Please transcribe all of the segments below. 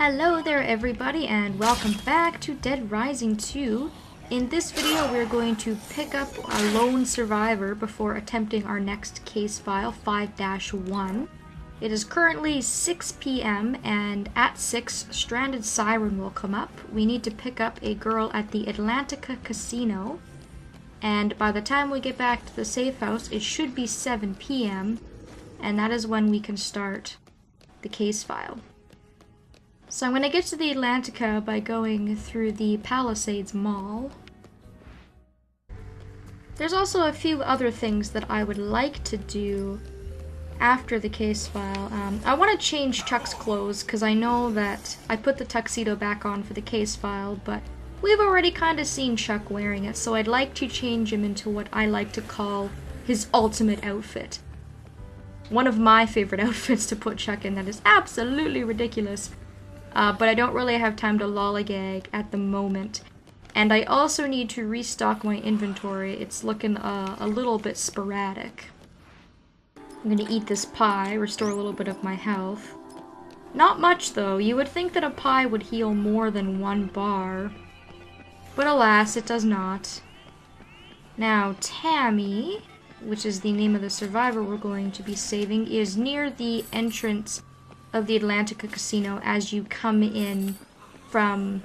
Hello there everybody and welcome back to Dead Rising 2. In this video we're going to pick up a lone survivor before attempting our next case file, 5-1. It is currently 6 p.m. and at 6, Stranded Siren will come up. We need to pick up a girl at the Atlantica Casino. And by the time we get back to the safe house, it should be 7 p.m. and that is when we can start the case file. So I'm going to get to the Atlantica by going through the Palisades Mall. There's also a few other things that I would like to do after the case file. I want to change Chuck's clothes because I know that I put the tuxedo back on for the case file, but we've already kind of seen Chuck wearing it, so I'd like to change him into what I like to call his ultimate outfit. One of my favorite outfits to put Chuck in that is absolutely ridiculous. But I don't really have time to lollygag at the moment. And I also need to restock my inventory. It's looking a little bit sporadic. I'm gonna eat this pie, restore a little bit of my health. Not much though. You would think that a pie would heal more than 1 bar. But alas, it does not. Now, Tammy, which is the name of the survivor we're going to be saving, is near the entrance of the Atlantica Casino as you come in from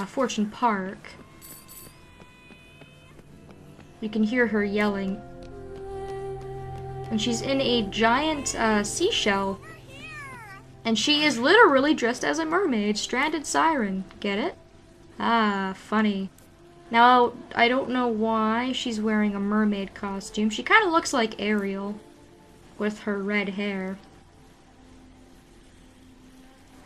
Fortune Park. You can hear her yelling. And she's in a giant seashell. And she is literally dressed as a mermaid. Stranded Siren. Get it? Ah, funny. Now, I don't know why she's wearing a mermaid costume. She kind of looks like Ariel with her red hair.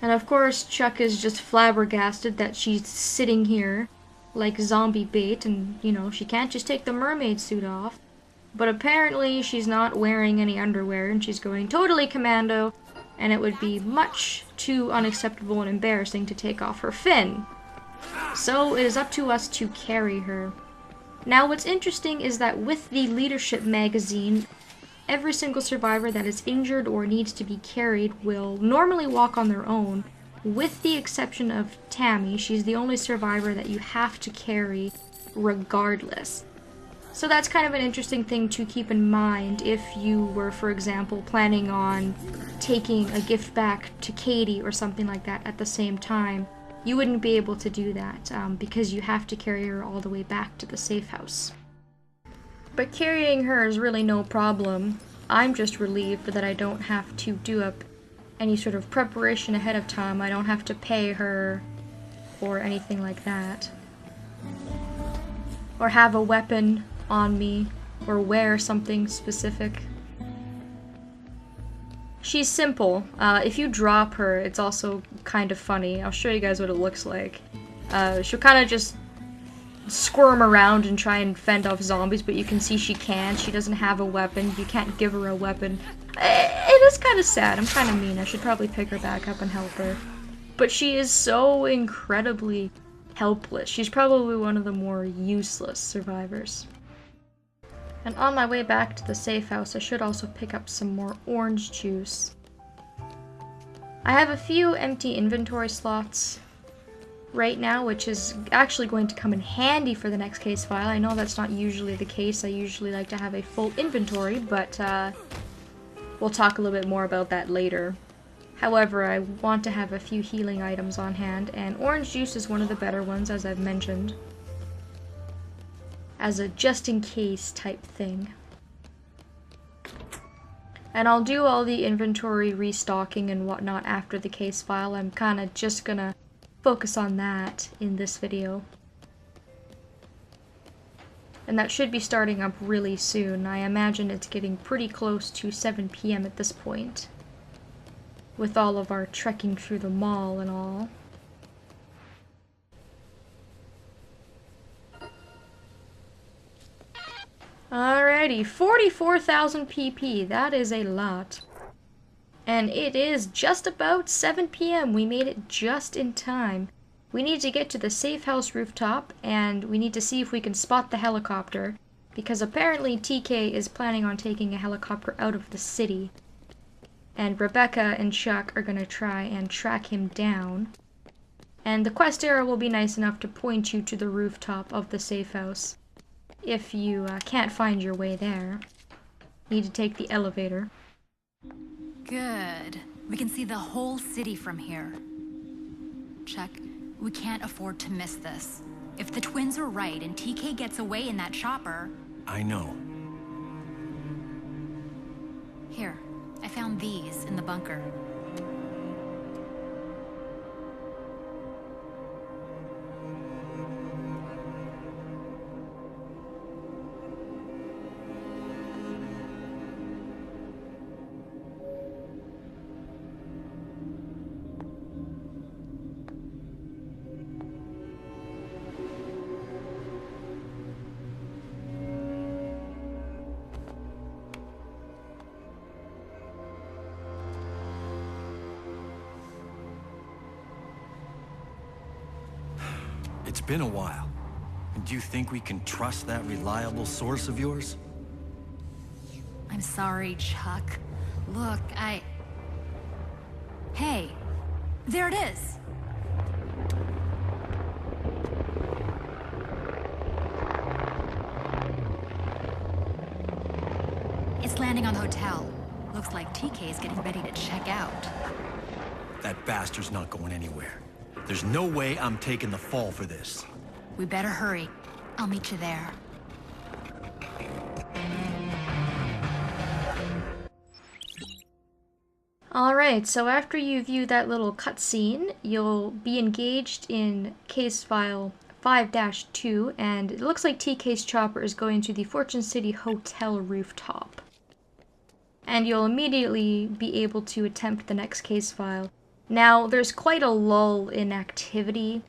And of course, Chuck is just flabbergasted that she's sitting here like zombie bait and, you know, she can't just take the mermaid suit off. But apparently she's not wearing any underwear and she's going totally commando, and it would be much too unacceptable and embarrassing to take off her fin. So it is up to us to carry her. Now what's interesting is that with the leadership magazine, every single survivor that is injured or needs to be carried will normally walk on their own, with the exception of Tammy. She's the only survivor that you have to carry regardless. So that's kind of an interesting thing to keep in mind if you were, for example, planning on taking a gift back to Katie or something like that at the same time. You wouldn't be able to do that because you have to carry her all the way back to the safe house. But carrying her is really no problem. I'm just relieved that I don't have to do up any sort of preparation ahead of time. I don't have to pay her or anything like that. Or have a weapon on me or wear something specific. She's simple. If you drop her, it's also kind of funny. I'll show you guys what it looks like. She'll kind of just squirm around and try and fend off zombies, but you can see she can. She doesn't have a weapon. You can't give her a weapon. It is kind of sad. I'm kind of mean. I should probably pick her back up and help her. But she is so incredibly helpless. She's probably one of the more useless survivors. And on my way back to the safe house, I should also pick up some more orange juice. I have a few empty inventory slots right now, which is actually going to come in handy for the next case file. I know that's not usually the case. I usually like to have a full inventory, but we'll talk a little bit more about that later. However, I want to have a few healing items on hand, and orange juice is one of the better ones, as I've mentioned, as a just-in-case type thing. And I'll do all the inventory restocking and whatnot after the case file. I'm kind of just gonna focus on that in this video. And that should be starting up really soon. I imagine it's getting pretty close to 7 p.m. at this point, with all of our trekking through the mall and all. Alrighty, 44,000 PP, that is a lot. And it is just about 7 p.m. We made it just in time. We need to get to the safe house rooftop, and we need to see if we can spot the helicopter, because apparently TK is planning on taking a helicopter out of the city. And Rebecca and Chuck are gonna try and track him down. And the quest arrow will be nice enough to point you to the rooftop of the safe house. If you can't find your way there, you need to take the elevator. Good. We can see the whole city from here. Chuck, we can't afford to miss this. If the twins are right and TK gets away in that chopper... I know. Here, I found these in the bunker. It's been a while. Do you think we can trust that reliable source of yours? I'm sorry, Chuck. Look, Hey, there it is! It's landing on the hotel. Looks like TK is getting ready to check out. That bastard's not going anywhere. There's no way I'm taking the fall for this. We better hurry. I'll meet you there. Alright, so after you view that little cutscene, you'll be engaged in case file 5-2, and it looks like TK's chopper is going to the Fortune City Hotel rooftop. And you'll immediately be able to attempt the next case file. Now, there's quite a lull in activity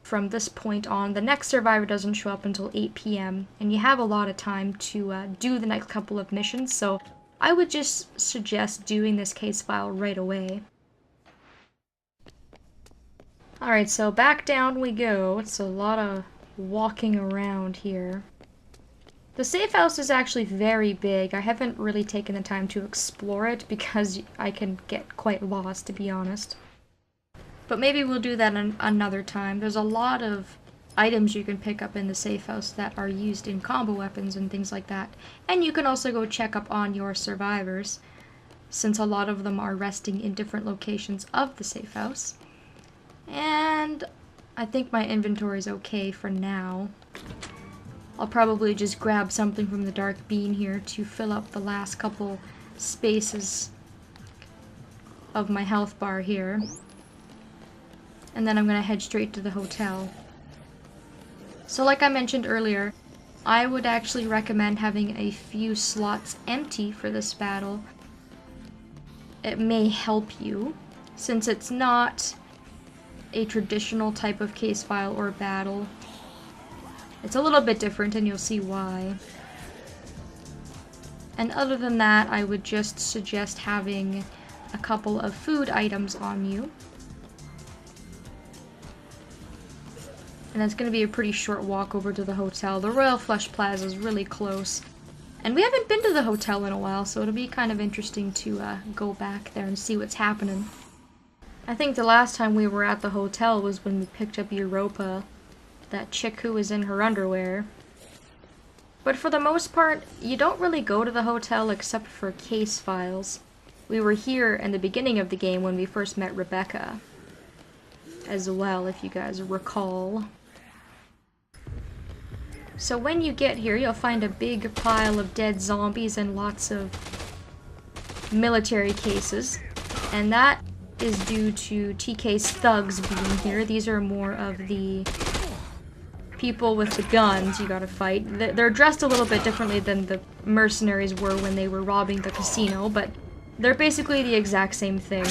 from this point on. The next survivor doesn't show up until 8 p.m., and you have a lot of time to do the next couple of missions, so I would just suggest doing this case file right away. Alright, so back down we go. It's a lot of walking around here. The safe house is actually very big. I haven't really taken the time to explore it because I can get quite lost, to be honest. But maybe we'll do that another time. There's a lot of items you can pick up in the safe house that are used in combo weapons and things like that. And you can also go check up on your survivors, since a lot of them are resting in different locations of the safe house. And I think my inventory is okay for now. I'll probably just grab something from the dark bean here to fill up the last couple spaces of my health bar here. And then I'm gonna head straight to the hotel. So like I mentioned earlier, I would actually recommend having a few slots empty for this battle. It may help you, since it's not a traditional type of case file or battle. It's a little bit different, and you'll see why. And other than that, I would just suggest having a couple of food items on you. And it's going to be a pretty short walk over to the hotel. The Royal Flush Plaza is really close. And we haven't been to the hotel in a while, so it'll be kind of interesting to go back there and see what's happening. I think the last time we were at the hotel was when we picked up Europa, that chick who was in her underwear. But for the most part, you don't really go to the hotel except for case files. We were here in the beginning of the game when we first met Rebecca as well, if you guys recall. So when you get here, you'll find a big pile of dead zombies and lots of military cases. And that is due to TK's thugs being here. These are more of the people with the guns you gotta fight. They're dressed a little bit differently than the mercenaries were when they were robbing the casino, but they're basically the exact same thing.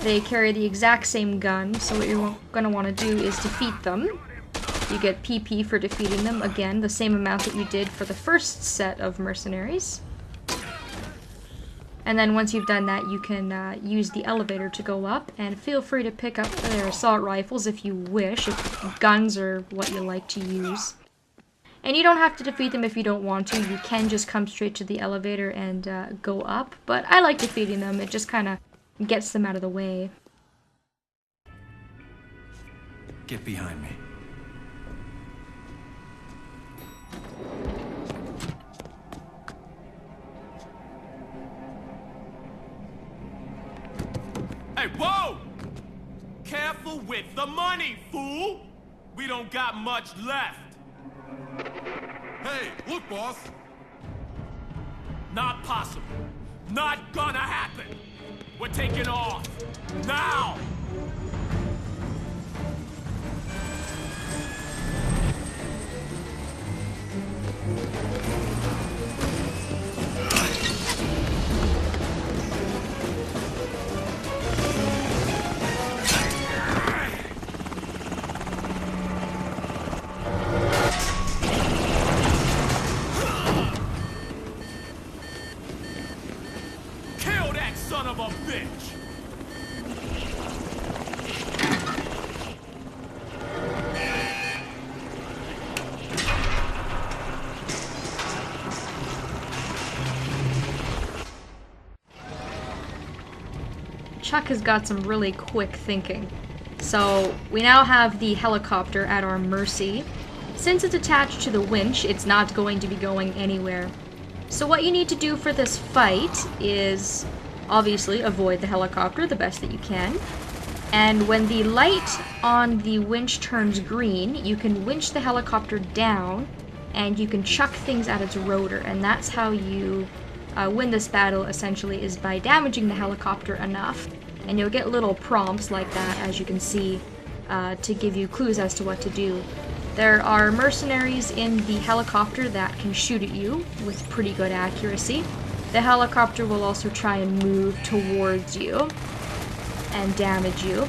They carry the exact same gun, so what you're gonna want to do is defeat them. You get PP for defeating them, again, the same amount that you did for the first set of mercenaries. And then once you've done that, you can use the elevator to go up, and feel free to pick up their assault rifles if you wish, if guns are what you like to use. And you don't have to defeat them if you don't want to. You can just come straight to the elevator and go up, but I like defeating them. It just kind of gets them out of the way. Get behind me. Hey, whoa! Careful with the money, fool! We don't got much left. Hey, look, boss! Not possible. Not gonna happen. We're taking off. Now! Kill that son of a bitch! Chuck has got some really quick thinking. So, we now have the helicopter at our mercy. Since it's attached to the winch, it's not going to be going anywhere. So what you need to do for this fight is, obviously, avoid the helicopter the best that you can. And when the light on the winch turns green, you can winch the helicopter down, and you can chuck things at its rotor. And that's how you win this battle, essentially, is by damaging the helicopter enough. And you'll get little prompts like that, as you can see, to give you clues as to what to do. There are mercenaries in the helicopter that can shoot at you with pretty good accuracy. The helicopter will also try and move towards you and damage you.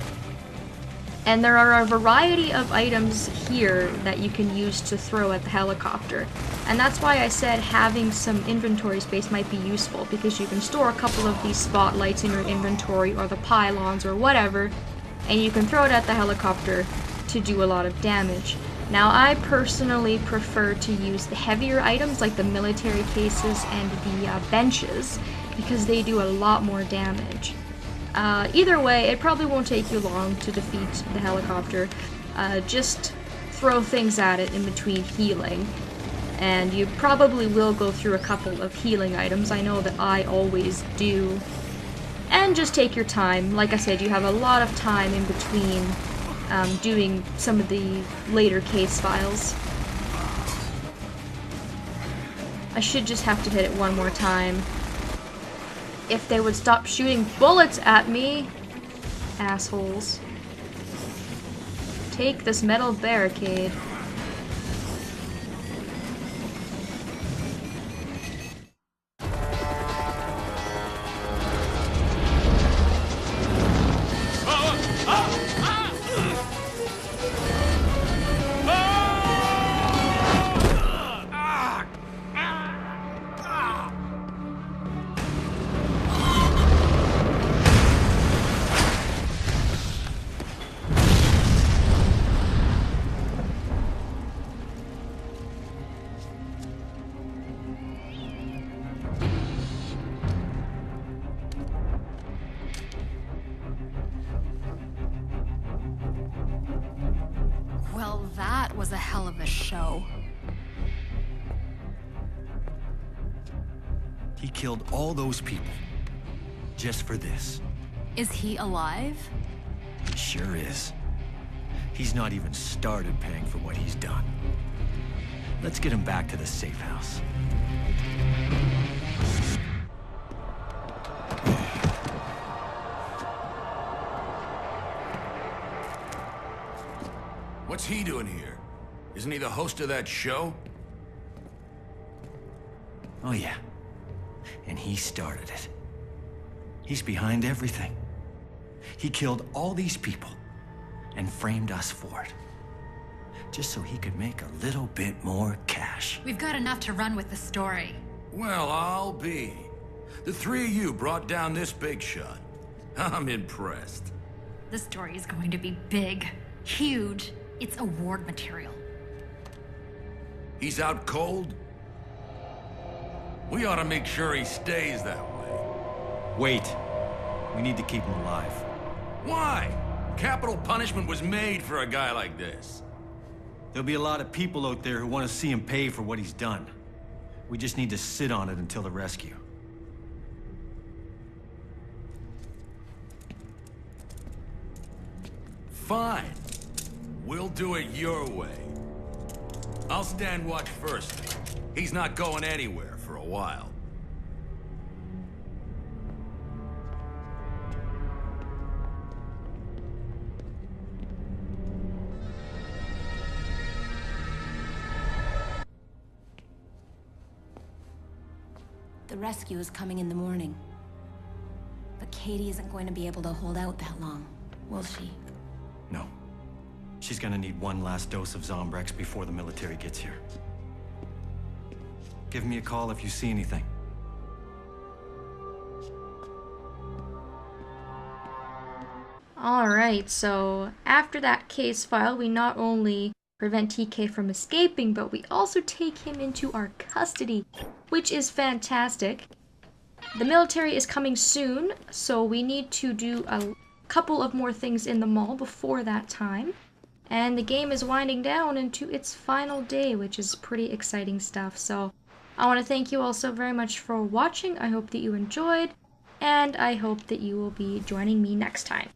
And there are a variety of items here that you can use to throw at the helicopter. And that's why I said having some inventory space might be useful, because you can store a couple of these spotlights in your inventory, or the pylons, or whatever, and you can throw it at the helicopter to do a lot of damage. Now, I personally prefer to use the heavier items, like the military cases and the benches, because they do a lot more damage. Either way, it probably won't take you long to defeat the helicopter. Just throw things at it in between healing. And you probably will go through a couple of healing items. I know that I always do. And just take your time. Like I said, you have a lot of time in between doing some of the later case files. I should just have to hit it one more time. If they would stop shooting bullets at me, assholes. Take this metal barricade. Well, that was a hell of a show. He killed all those people. Just for this. Is he alive? He sure is. He's not even started paying for what he's done. Let's get him back to the safe house. What's he doing here? Isn't he the host of that show? Oh yeah. And he started it. He's behind everything. He killed all these people and framed us for it. Just so he could make a little bit more cash. We've got enough to run with the story. Well, I'll be. The three of you brought down this big shot. I'm impressed. The story is going to be big, huge. It's award material. He's out cold? We ought to make sure he stays that way. Wait. We need to keep him alive. Why? Capital punishment was made for a guy like this. There'll be a lot of people out there who want to see him pay for what he's done. We just need to sit on it until the rescue. Fine. We'll do it your way. I'll stand watch first. He's not going anywhere for a while. The rescue is coming in the morning. But Katie isn't going to be able to hold out that long, will she? No. She's gonna need one last dose of Zombrex before the military gets here. Give me a call if you see anything. Alright, so after that case file, we not only prevent TK from escaping, but we also take him into our custody, which is fantastic. The military is coming soon, so we need to do a couple of more things in the mall before that time. And the game is winding down into its final day, which is pretty exciting stuff. So I want to thank you all so very much for watching. I hope that you enjoyed, and I hope that you will be joining me next time.